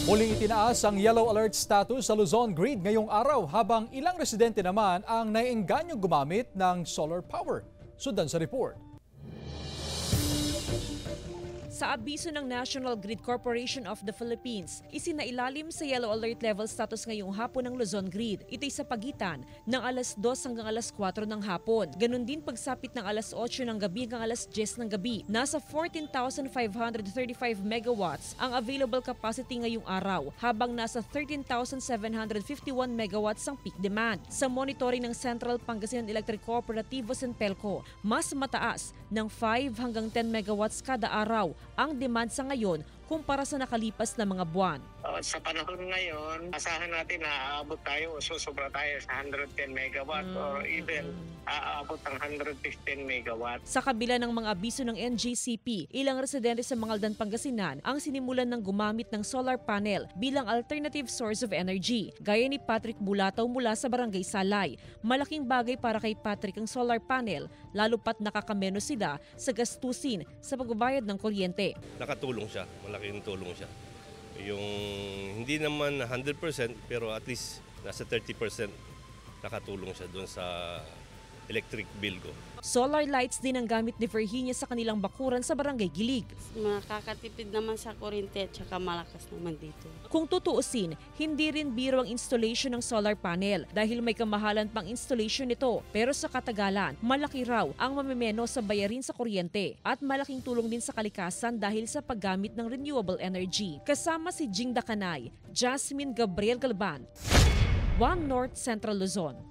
Muling itinaas ang yellow alert status sa Luzon grid ngayong araw habang ilang residente naman ang naiengganyong gumamit ng solar power. Sundan sa report. Sa abiso ng National Grid Corporation of the Philippines, isinailalim sa yellow alert level status ngayong hapon ng Luzon Grid. Ito'y sa pagitan ng alas 2 hanggang alas 4 ng hapon. Ganon din pagsapit ng alas 8 ng gabi hanggang alas 10 ng gabi. Nasa 14,535 megawatts ang available capacity ngayong araw, habang nasa 13,751 megawatts ang peak demand. Sa monitoring ng Central Pangasinan Electric Cooperativo Senpelco, mas mataas ng 5 hanggang 10 megawatts kada araw ang demand sa ngayon kumpara sa nakalipas na mga buwan. Sa panahon ngayon, asahan natin na aabot tayo o susobra tayo sa 110 megawatt or even aabot ng 115 megawatt. Sa kabila ng mga abiso ng NGCP, ilang residente sa Mangaldan, Pangasinan ang sinimulan ng gumamit ng solar panel bilang alternative source of energy. Gaya ni Patrick Bulataw mula sa Barangay Salay. Malaking bagay para kay Patrick ang solar panel, lalo pat nakakameno sila sa gastusin sa pagbabayad ng kuryente. Nakatulong siya, malaking tulong siya. Yung hindi naman 100% pero at least nasa 30% nakatulong siya doon sa electric bill ko. Solar lights din ang gamit ni Virginia sa kanilang bakuran sa Barangay Gilig. Makakatipid naman sa kuryente at saka malakas naman dito. Kung tutuusin, hindi rin biro ang installation ng solar panel dahil may kamahalan pang installation nito. Pero sa katagalan, malaki raw ang mamimeno sa bayarin sa kuryente at malaking tulong din sa kalikasan dahil sa paggamit ng renewable energy. Kasama si Jing Dakanay, Jasmine Gabriel Galban, One North Central Luzon.